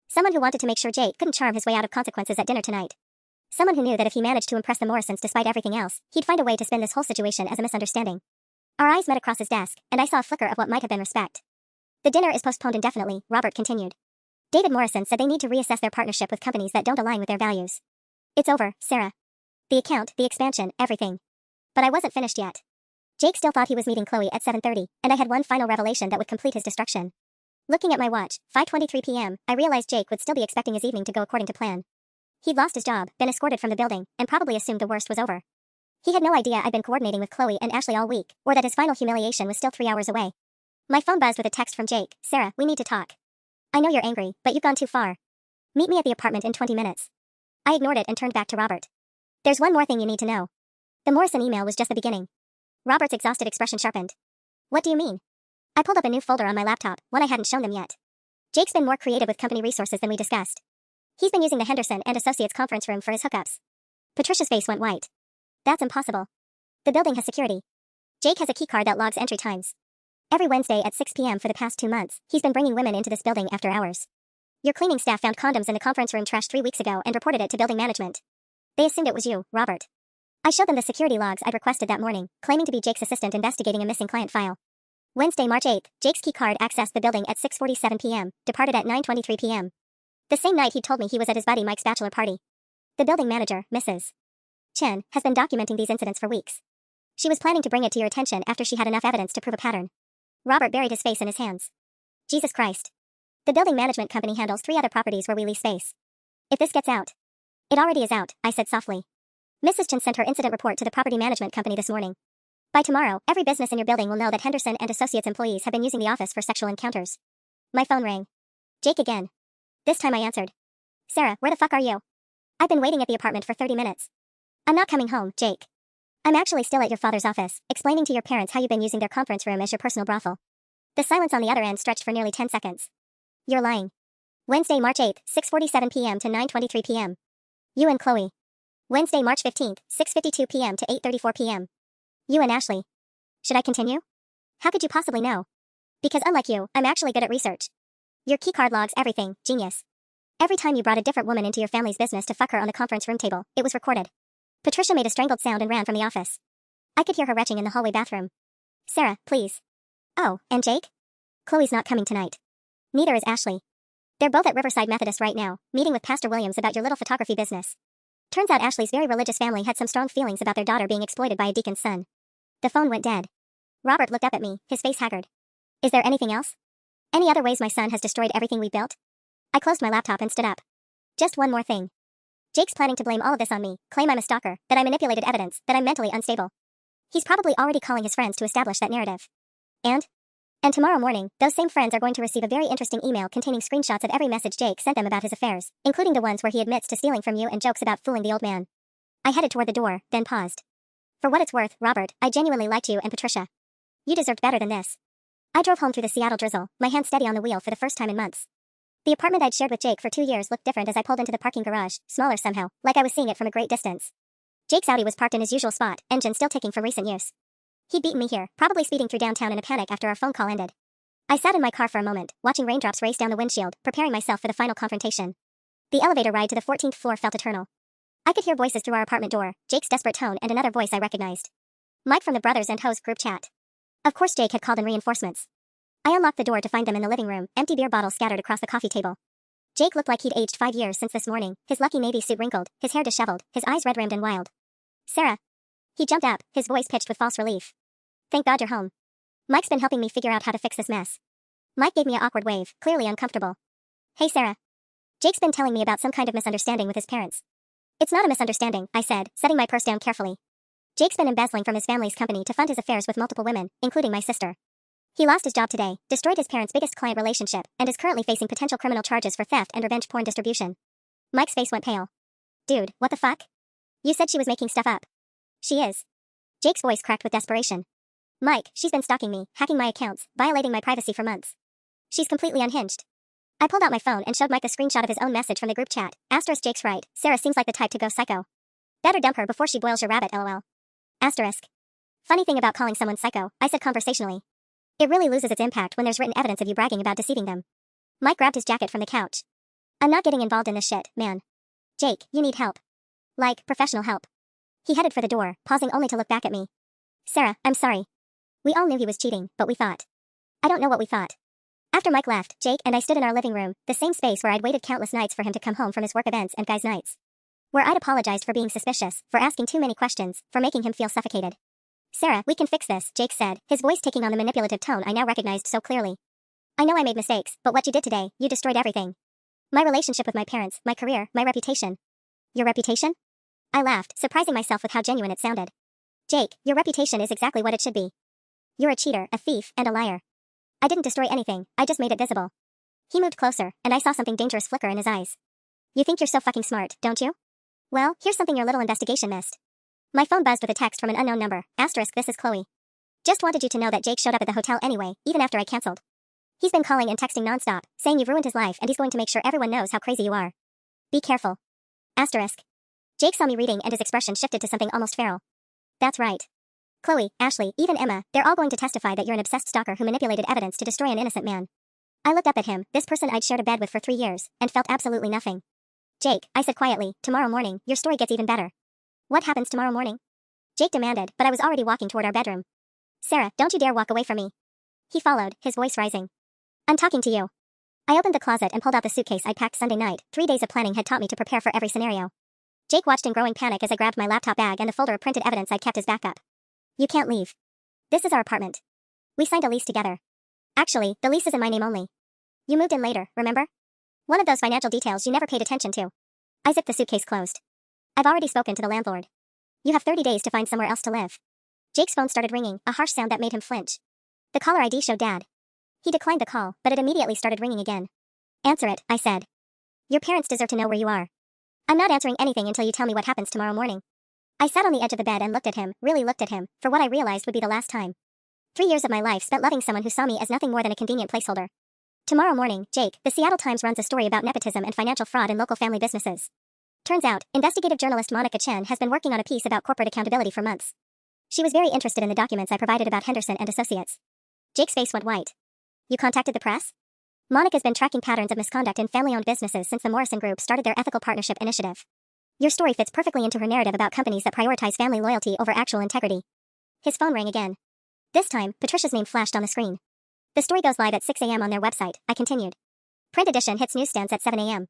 Someone who wanted to make sure Jake couldn't charm his way out of consequences at dinner tonight. Someone who knew that if he managed to impress the Morrisons despite everything else, he'd find a way to spin this whole situation as a misunderstanding. Our eyes met across his desk, and I saw a flicker of what might have been respect. The dinner is postponed indefinitely, Robert continued. David Morrison said they need to reassess their partnership with companies that don't align with their values. It's over, Sarah. The account, the expansion, everything. But I wasn't finished yet. Jake still thought he was meeting Chloe at 7:30, and I had one final revelation that would complete his destruction. Looking at my watch, 5:23 p.m., I realized Jake would still be expecting his evening to go according to plan. He'd lost his job, been escorted from the building, and probably assumed the worst was over. He had no idea I'd been coordinating with Chloe and Ashley all week, or that his final humiliation was still 3 hours away. My phone buzzed with a text from Jake. Sarah, we need to talk. I know you're angry, but you've gone too far. Meet me at the apartment in 20 minutes. I ignored it and turned back to Robert. There's one more thing you need to know. The Morrison email was just the beginning. Robert's exhausted expression sharpened. What do you mean? I pulled up a new folder on my laptop, one I hadn't shown them yet. Jake's been more creative with company resources than we discussed. He's been using the Henderson and Associates conference room for his hookups. Patricia's face went white. That's impossible. The building has security. Jake has a keycard that logs entry times. Every Wednesday at 6 p.m. for the past 2 months, he's been bringing women into this building after hours. Your cleaning staff found condoms in the conference room trash 3 weeks ago and reported it to building management. They assumed it was you, Robert. I showed them the security logs I'd requested that morning, claiming to be Jake's assistant investigating a missing client file. Wednesday, March 8th, Jake's keycard accessed the building at 6:47 p.m., departed at 9:23 p.m. The same night he'd told me he was at his buddy Mike's bachelor party. The building manager, Mrs. Chen, has been documenting these incidents for weeks. She was planning to bring it to your attention after she had enough evidence to prove a pattern. Robert buried his face in his hands. Jesus Christ. The building management company handles 3 other properties where we lease space. If this gets out. It already is out, I said softly. Mrs. Chen sent her incident report to the property management company this morning. By tomorrow, every business in your building will know that Henderson and Associates employees have been using the office for sexual encounters. My phone rang. Jake again. This time I answered. Sarah, where the fuck are you? I've been waiting at the apartment for 30 minutes. I'm not coming home, Jake. I'm actually still at your father's office, explaining to your parents how you've been using their conference room as your personal brothel. The silence on the other end stretched for nearly 10 seconds. You're lying. Wednesday, March 8th, 6:47 p.m. to 9:23 p.m. You and Chloe. Wednesday, March 15th, 6:52 p.m. to 8:34 p.m. You and Ashley. Should I continue? How could you possibly know? Because unlike you, I'm actually good at research. Your keycard logs everything, genius. Every time you brought a different woman into your family's business to fuck her on the conference room table, it was recorded. Patricia made a strangled sound and ran from the office. I could hear her retching in the hallway bathroom. Sarah, please. Oh, and Jake? Chloe's not coming tonight. Neither is Ashley. They're both at Riverside Methodist right now, meeting with Pastor Williams about your little photography business. Turns out Ashley's very religious family had some strong feelings about their daughter being exploited by a deacon's son. The phone went dead. Robert looked up at me, his face haggard. Is there anything else? Any other ways my son has destroyed everything we built? I closed my laptop and stood up. Just one more thing. Jake's planning to blame all of this on me, claim I'm a stalker, that I manipulated evidence, that I'm mentally unstable. He's probably already calling his friends to establish that narrative. And tomorrow morning, those same friends are going to receive a very interesting email containing screenshots of every message Jake sent them about his affairs, including the ones where he admits to stealing from you and jokes about fooling the old man. I headed toward the door, then paused. For what it's worth, Robert, I genuinely liked you and Patricia. You deserved better than this. I drove home through the Seattle drizzle, my hand steady on the wheel for the first time in months. The apartment I'd shared with Jake for 2 years looked different as I pulled into the parking garage, smaller somehow, like I was seeing it from a great distance. Jake's Audi was parked in his usual spot, engine still ticking from recent use. He'd beaten me here, probably speeding through downtown in a panic after our phone call ended. I sat in my car for a moment, watching raindrops race down the windshield, preparing myself for the final confrontation. The elevator ride to the 14th floor felt eternal. I could hear voices through our apartment door, Jake's desperate tone and another voice I recognized. Mike from the Brothers and Hoes group chat. Of course Jake had called in reinforcements. I unlocked the door to find them in the living room, empty beer bottles scattered across the coffee table. Jake looked like he'd aged 5 years since this morning, his lucky navy suit wrinkled, his hair disheveled, his eyes red-rimmed and wild. Sarah. He jumped up, his voice pitched with false relief. Thank God you're home. Mike's been helping me figure out how to fix this mess. Mike gave me an awkward wave, clearly uncomfortable. Hey Sarah. Jake's been telling me about some kind of misunderstanding with his parents. It's not a misunderstanding, I said, setting my purse down carefully. Jake's been embezzling from his family's company to fund his affairs with multiple women, including my sister. He lost his job today, destroyed his parents' biggest client relationship, and is currently facing potential criminal charges for theft and revenge porn distribution. Mike's face went pale. Dude, what the fuck? You said she was making stuff up. She is. Jake's voice cracked with desperation. Mike, she's been stalking me, hacking my accounts, violating my privacy for months. She's completely unhinged. I pulled out my phone and showed Mike a screenshot of his own message from the group chat. Asterisk Jake's right, Sarah seems like the type to go psycho. Better dump her before she boils your rabbit, lol. Asterisk. Funny thing about calling someone psycho, I said conversationally. It really loses its impact when there's written evidence of you bragging about deceiving them. Mike grabbed his jacket from the couch. I'm not getting involved in this shit, man. Jake, you need help. Like, professional help. He headed for the door, pausing only to look back at me. Sarah, I'm sorry. We all knew he was cheating, but we thought. I don't know what we thought. After Mike left, Jake and I stood in our living room, the same space where I'd waited countless nights for him to come home from his work events and guys' nights. Where I'd apologized for being suspicious, for asking too many questions, for making him feel suffocated. Sarah, we can fix this, Jake said, his voice taking on the manipulative tone I now recognized so clearly. I know I made mistakes, but what you did today, you destroyed everything. My relationship with my parents, my career, my reputation. Your reputation? I laughed, surprising myself with how genuine it sounded. Jake, your reputation is exactly what it should be. You're a cheater, a thief, and a liar. I didn't destroy anything, I just made it visible. He moved closer, and I saw something dangerous flicker in his eyes. You think you're so fucking smart, don't you? Well, here's something your little investigation missed. My phone buzzed with a text from an unknown number. Asterisk, this is Chloe. Just wanted you to know that Jake showed up at the hotel anyway, even after I canceled. He's been calling and texting nonstop, saying you've ruined his life and he's going to make sure everyone knows how crazy you are. Be careful. Asterisk. Jake saw me reading and his expression shifted to something almost feral. That's right. Chloe, Ashley, even Emma, they're all going to testify that you're an obsessed stalker who manipulated evidence to destroy an innocent man. I looked up at him, this person I'd shared a bed with for 3 years, and felt absolutely nothing. Jake, I said quietly, tomorrow morning, your story gets even better. What happens tomorrow morning? Jake demanded, but I was already walking toward our bedroom. Sarah, don't you dare walk away from me. He followed, his voice rising. I'm talking to you. I opened the closet and pulled out the suitcase I'd packed Sunday night. 3 days of planning had taught me to prepare for every scenario. Jake watched in growing panic as I grabbed my laptop bag and the folder of printed evidence I'd kept as backup. You can't leave. This is our apartment. We signed a lease together. Actually, the lease is in my name only. You moved in later, remember? One of those financial details you never paid attention to. I zipped the suitcase closed. I've already spoken to the landlord. You have 30 days to find somewhere else to live. Jake's phone started ringing, a harsh sound that made him flinch. The caller ID showed Dad. He declined the call, but it immediately started ringing again. Answer it, I said. Your parents deserve to know where you are. I'm not answering anything until you tell me what happens tomorrow morning. I sat on the edge of the bed and looked at him, really looked at him, for what I realized would be the last time. 3 years of my life spent loving someone who saw me as nothing more than a convenient placeholder. Tomorrow morning, Jake, the Seattle Times runs a story about nepotism and financial fraud in local family businesses. Turns out, investigative journalist Monica Chen has been working on a piece about corporate accountability for months. She was very interested in the documents I provided about Henderson and Associates. Jake's face went white. You contacted the press? Monica's been tracking patterns of misconduct in family-owned businesses since the Morrison Group started their ethical partnership initiative. Your story fits perfectly into her narrative about companies that prioritize family loyalty over actual integrity. His phone rang again. This time, Patricia's name flashed on the screen. The story goes live at 6 a.m. on their website, I continued. Print edition hits newsstands at 7 a.m.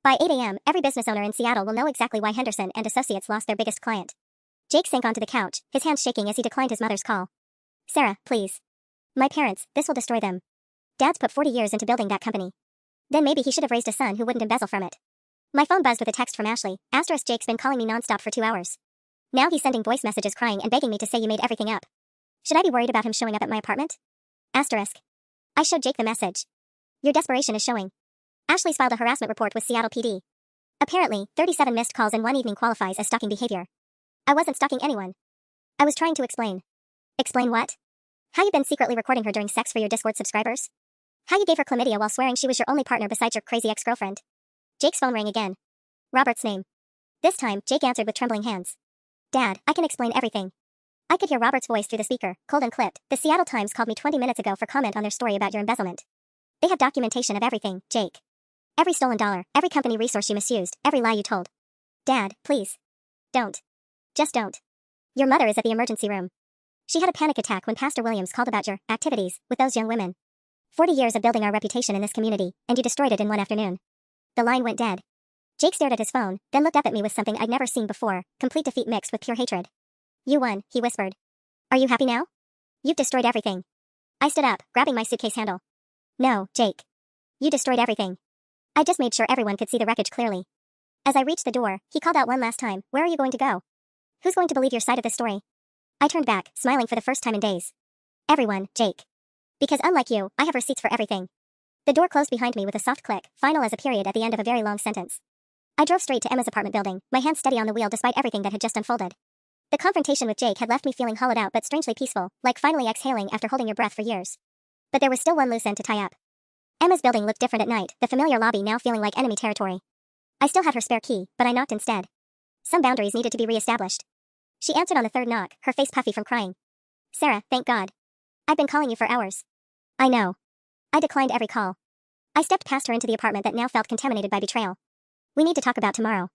By 8 a.m., every business owner in Seattle will know exactly why Henderson and Associates lost their biggest client. Jake sank onto the couch, his hands shaking as he declined his mother's call. Sarah, please. My parents, this will destroy them. Dad's put 40 years into building that company. Then maybe he should have raised a son who wouldn't embezzle from it. My phone buzzed with a text from Ashley. Asterisk Jake's been calling me nonstop for 2 hours. Now he's sending voice messages crying and begging me to say you made everything up. Should I be worried about him showing up at my apartment? Asterisk. I showed Jake the message. Your desperation is showing. Ashley's filed a harassment report with Seattle PD. Apparently, 37 missed calls in one evening qualifies as stalking behavior. I wasn't stalking anyone. I was trying to explain. Explain what? How you been secretly recording her during sex for your Discord subscribers? How you gave her chlamydia while swearing she was your only partner besides your crazy ex-girlfriend? Jake's phone rang again. Robert's name. This time, Jake answered with trembling hands. Dad, I can explain everything. I could hear Robert's voice through the speaker, cold and clipped. The Seattle Times called me 20 minutes ago for comment on their story about your embezzlement. They have documentation of everything, Jake. Every stolen dollar, every company resource you misused, every lie you told. Dad, please. Don't. Just don't. Your mother is at the emergency room. She had a panic attack when Pastor Williams called about your activities with those young women. 40 years of building our reputation in this community, and you destroyed it in one afternoon. The line went dead. Jake stared at his phone, then looked up at me with something I'd never seen before, complete defeat mixed with pure hatred. You won, he whispered. Are you happy now? You've destroyed everything. I stood up, grabbing my suitcase handle. No, Jake. You destroyed everything. I just made sure everyone could see the wreckage clearly. As I reached the door, he called out one last time, where are you going to go? Who's going to believe your side of the story? I turned back, smiling for the first time in days. Everyone, Jake. Because unlike you, I have receipts for everything. The door closed behind me with a soft click, final as a period at the end of a very long sentence. I drove straight to Emma's apartment building, my hands steady on the wheel despite everything that had just unfolded. The confrontation with Jake had left me feeling hollowed out but strangely peaceful, like finally exhaling after holding your breath for years. But there was still one loose end to tie up. Emma's building looked different at night, the familiar lobby now feeling like enemy territory. I still had her spare key, but I knocked instead. Some boundaries needed to be reestablished. She answered on the third knock, her face puffy from crying. Sarah, thank God. I've been calling you for hours. I know. I declined every call. I stepped past her into the apartment that now felt contaminated by betrayal. We need to talk about tomorrow.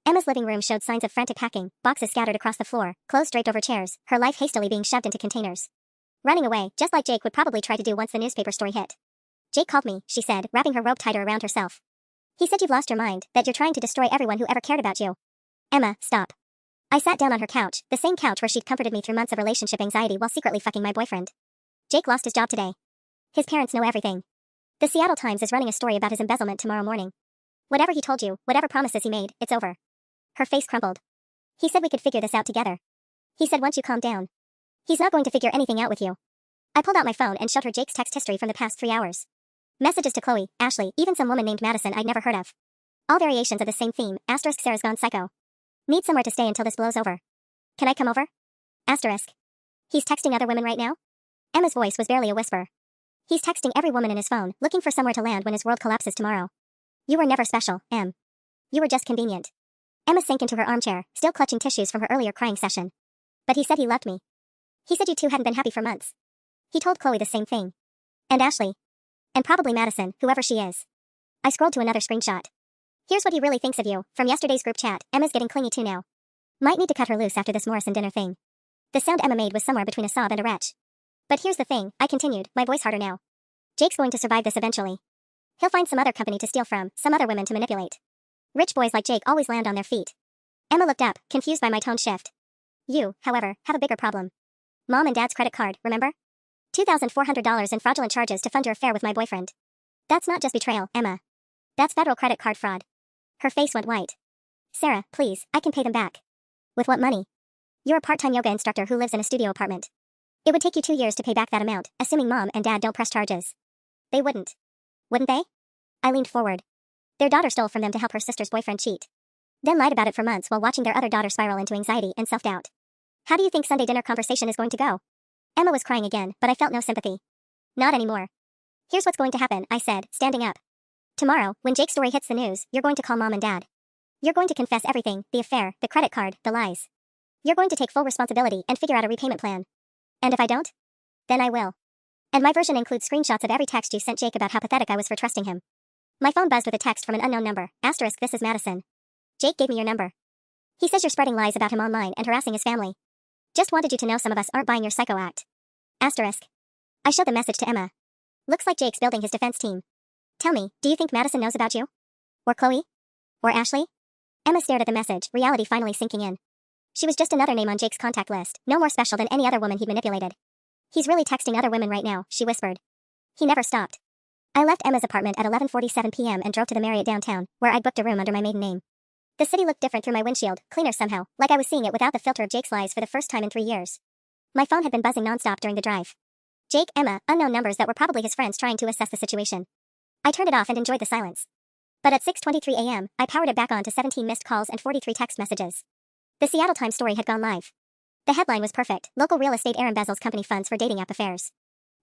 Emma's living room showed signs of frantic packing, boxes scattered across the floor, clothes draped over chairs, her life hastily being shoved into containers. Running away, just like Jake would probably try to do once the newspaper story hit. Jake called me, she said, wrapping her robe tighter around herself. He said you've lost your mind, that you're trying to destroy everyone who ever cared about you. Emma, stop. I sat down on her couch, the same couch where she'd comforted me through months of relationship anxiety while secretly fucking my boyfriend. Jake lost his job today. His parents know everything. The Seattle Times is running a story about his embezzlement tomorrow morning. Whatever he told you, whatever promises he made, it's over. Her face crumpled. He said we could figure this out together. He said once you calm down. He's not going to figure anything out with you. I pulled out my phone and showed her Jake's text history from the past 3 hours. Messages to Chloe, Ashley, even some woman named Madison I'd never heard of. All variations of the same theme, asterisk Sarah's gone psycho. Need somewhere to stay until this blows over. Can I come over? Asterisk. He's texting other women right now? Emma's voice was barely a whisper. He's texting every woman in his phone, looking for somewhere to land when his world collapses tomorrow. You were never special, Em. You were just convenient. Emma sank into her armchair, still clutching tissues from her earlier crying session. But he said he loved me. He said you two hadn't been happy for months. He told Chloe the same thing. And Ashley. And probably Madison, whoever she is. I scrolled to another screenshot. Here's what he really thinks of you, from yesterday's group chat. Emma's getting clingy too now. Might need to cut her loose after this Morrison dinner thing. The sound Emma made was somewhere between a sob and a retch. But here's the thing, I continued, my voice harder now. Jake's going to survive this eventually. He'll find some other company to steal from, some other women to manipulate. Rich boys like Jake always land on their feet. Emma looked up, confused by my tone shift. You, however, have a bigger problem. Mom and Dad's credit card, remember? $2,400 in fraudulent charges to fund your affair with my boyfriend. That's not just betrayal, Emma. That's federal credit card fraud. Her face went white. Sarah, please, I can pay them back. With what money? You're a part-time yoga instructor who lives in a studio apartment. It would take you 2 years to pay back that amount, assuming Mom and Dad don't press charges. They wouldn't. Wouldn't they? I leaned forward. Their daughter stole from them to help her sister's boyfriend cheat. Then lied about it for months while watching their other daughter spiral into anxiety and self-doubt. How do you think Sunday dinner conversation is going to go? Emma was crying again, but I felt no sympathy. Not anymore. Here's what's going to happen, I said, standing up. Tomorrow, when Jake's story hits the news, you're going to call Mom and Dad. You're going to confess everything, the affair, the credit card, the lies. You're going to take full responsibility and figure out a repayment plan. And if I don't? Then I will. And my version includes screenshots of every text you sent Jake about how pathetic I was for trusting him. My phone buzzed with a text from an unknown number, asterisk this is Madison. Jake gave me your number. He says you're spreading lies about him online and harassing his family. Just wanted you to know some of us aren't buying your psycho act. Asterisk. I showed the message to Emma. Looks like Jake's building his defense team. Tell me, do you think Madison knows about you? Or Chloe? Or Ashley? Emma stared at the message, reality finally sinking in. She was just another name on Jake's contact list, no more special than any other woman he'd manipulated. He's really texting other women right now, she whispered. He never stopped. I left Emma's apartment at 11:47 p.m. and drove to the Marriott downtown, where I'd booked a room under my maiden name. The city looked different through my windshield, cleaner somehow, like I was seeing it without the filter of Jake's lies for the first time in 3 years. My phone had been buzzing nonstop during the drive. Jake, Emma, unknown numbers that were probably his friends trying to assess the situation. I turned it off and enjoyed the silence. But at 6:23 a.m., I powered it back on to 17 missed calls and 43 text messages. The Seattle Times story had gone live. The headline was perfect: local real estate heir embezzles company funds for dating app affairs.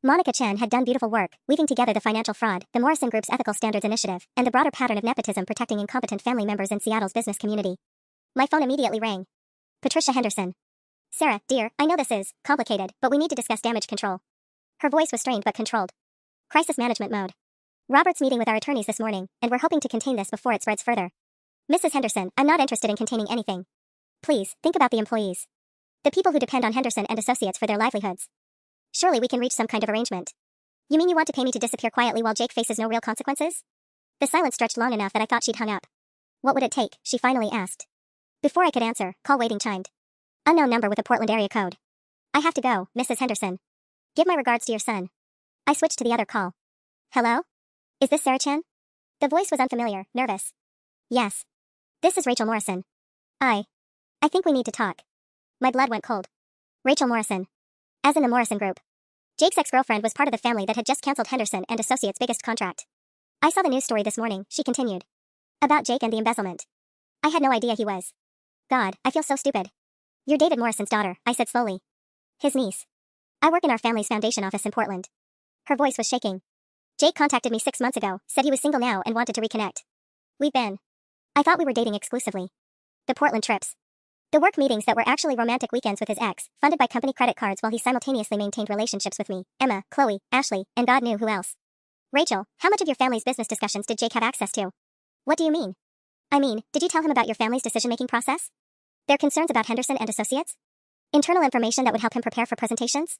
Monica Chen had done beautiful work, weaving together the financial fraud, the Morrison Group's ethical standards initiative, and the broader pattern of nepotism protecting incompetent family members in Seattle's business community. My phone immediately rang. Patricia Henderson. Sarah, dear, I know this is complicated, but we need to discuss damage control. Her voice was strained but controlled. Crisis management mode. Robert's meeting with our attorneys this morning, and we're hoping to contain this before it spreads further. Mrs. Henderson, I'm not interested in containing anything. Please, think about the employees. The people who depend on Henderson and Associates for their livelihoods. Surely we can reach some kind of arrangement. You mean you want to pay me to disappear quietly while Jake faces no real consequences? The silence stretched long enough that I thought she'd hung up. What would it take? She finally asked. Before I could answer, call waiting chimed. Unknown number with a Portland area code. I have to go, Mrs. Henderson. Give my regards to your son. I switched to the other call. Hello? Is this Sarah Chen? The voice was unfamiliar, nervous. Yes. This is Rachel Morrison. I think we need to talk. My blood went cold. Rachel Morrison. As in the Morrison Group. Jake's ex-girlfriend was part of the family that had just canceled Henderson and Associates' biggest contract. I saw the news story this morning, she continued. About Jake and the embezzlement. I had no idea he was. God, I feel so stupid. You're David Morrison's daughter, I said slowly. His niece. I work in our family's foundation office in Portland. Her voice was shaking. Jake contacted me 6 months ago, said he was single now and wanted to reconnect. We've been. I thought we were dating exclusively. The Portland trips. The work meetings that were actually romantic weekends with his ex, funded by company credit cards while he simultaneously maintained relationships with me, Emma, Chloe, Ashley, and God knew who else. Rachel, how much of your family's business discussions did Jake have access to? What do you mean? I mean, did you tell him about your family's decision-making process? Their concerns about Henderson and Associates? Internal information that would help him prepare for presentations?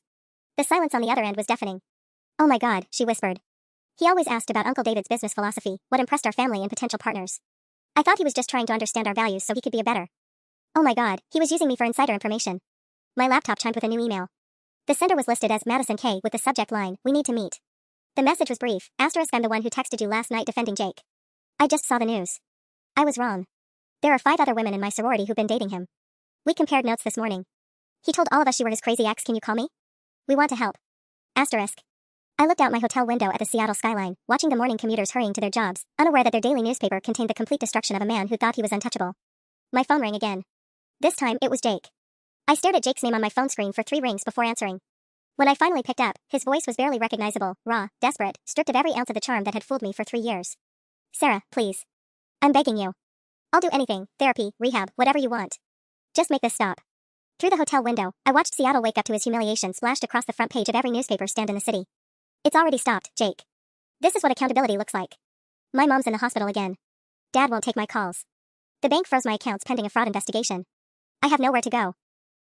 The silence on the other end was deafening. Oh my God, she whispered. He always asked about Uncle David's business philosophy, what impressed our family and potential partners. I thought he was just trying to understand our values so he could be a better. Oh my God, he was using me for insider information. My laptop chimed with a new email. The sender was listed as Madison K. with the subject line, "We need to meet." The message was brief, *I'm the one who texted you last night defending Jake. I just saw the news. I was wrong. There are 5 other women in my sorority who've been dating him. We compared notes this morning. He told all of us you were his crazy ex. Can you call me? We want to help. *. I looked out my hotel window at the Seattle skyline, watching the morning commuters hurrying to their jobs, unaware that their daily newspaper contained the complete destruction of a man who thought he was untouchable. My phone rang again. This time, it was Jake. I stared at Jake's name on my phone screen for 3 rings before answering. When I finally picked up, his voice was barely recognizable, raw, desperate, stripped of every ounce of the charm that had fooled me for 3 years. Sarah, please. I'm begging you. I'll do anything, therapy, rehab, whatever you want. Just make this stop. Through the hotel window, I watched Seattle wake up to his humiliation splashed across the front page of every newspaper stand in the city. It's already stopped, Jake. This is what accountability looks like. My mom's in the hospital again. Dad won't take my calls. The bank froze my accounts pending a fraud investigation. I have nowhere to go.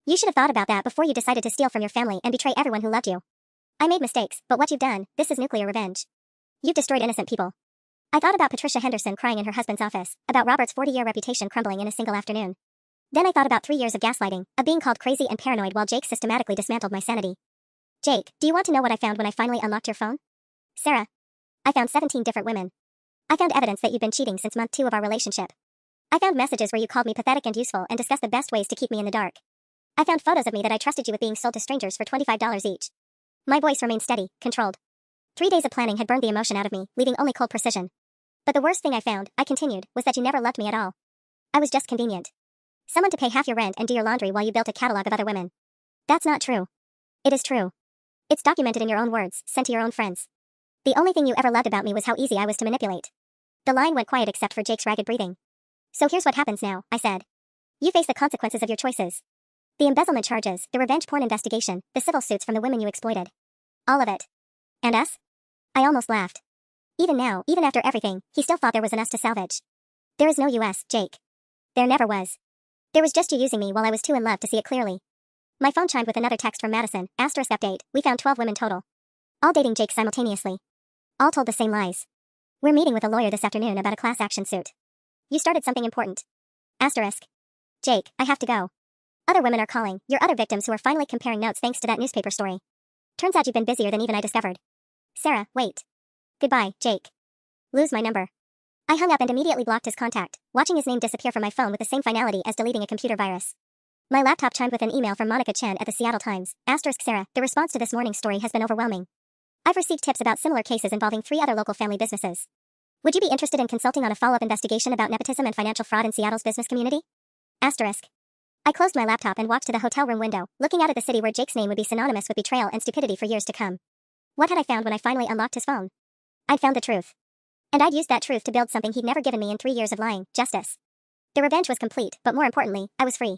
You should have thought about that before you decided to steal from your family and betray everyone who loved you. I made mistakes, but what you've done, this is nuclear revenge. You've destroyed innocent people. I thought about Patricia Henderson crying in her husband's office, about Robert's 40-year reputation crumbling in a single afternoon. Then I thought about 3 years of gaslighting, of being called crazy and paranoid while Jake systematically dismantled my sanity. Jake, do you want to know what I found when I finally unlocked your phone? Sarah. I found 17 different women. I found evidence that you'd been cheating since month 2 of our relationship. I found messages where you called me pathetic and useful and discussed the best ways to keep me in the dark. I found photos of me that I trusted you with being sold to strangers for $25 each. My voice remained steady, controlled. 3 days of planning had burned the emotion out of me, leaving only cold precision. But the worst thing I found, I continued, was that you never loved me at all. I was just convenient. Someone to pay half your rent and do your laundry while you built a catalog of other women. That's not true. It is true. It's documented in your own words, sent to your own friends. The only thing you ever loved about me was how easy I was to manipulate. The line went quiet except for Jake's ragged breathing. So here's what happens now, I said. You face the consequences of your choices. The embezzlement charges, the revenge porn investigation, the civil suits from the women you exploited. All of it. And us? I almost laughed. Even now, even after everything, he still thought there was an us to salvage. There is no us, Jake. There never was. There was just you using me while I was too in love to see it clearly. My phone chimed with another text from Madison, *. Update, we found 12 women total. All dating Jake simultaneously. All told the same lies. We're meeting with a lawyer this afternoon about a class action suit. You started something important. *. Jake, I have to go. Other women are calling, your other victims who are finally comparing notes thanks to that newspaper story. Turns out you've been busier than even I discovered. Sarah, wait. Goodbye, Jake. Lose my number. I hung up and immediately blocked his contact, watching his name disappear from my phone with the same finality as deleting a computer virus. My laptop chimed with an email from Monica Chen at the Seattle Times. Sarah, the response to this morning's story has been overwhelming. I've received tips about similar cases involving 3 other local family businesses. Would you be interested in consulting on a follow-up investigation about nepotism and financial fraud in Seattle's business community? I closed my laptop and walked to the hotel room window, looking out at the city where Jake's name would be synonymous with betrayal and stupidity for years to come. What had I found when I finally unlocked his phone? I'd found the truth. And I'd used that truth to build something he'd never given me in 3 years of lying: justice. The revenge was complete, but more importantly, I was free.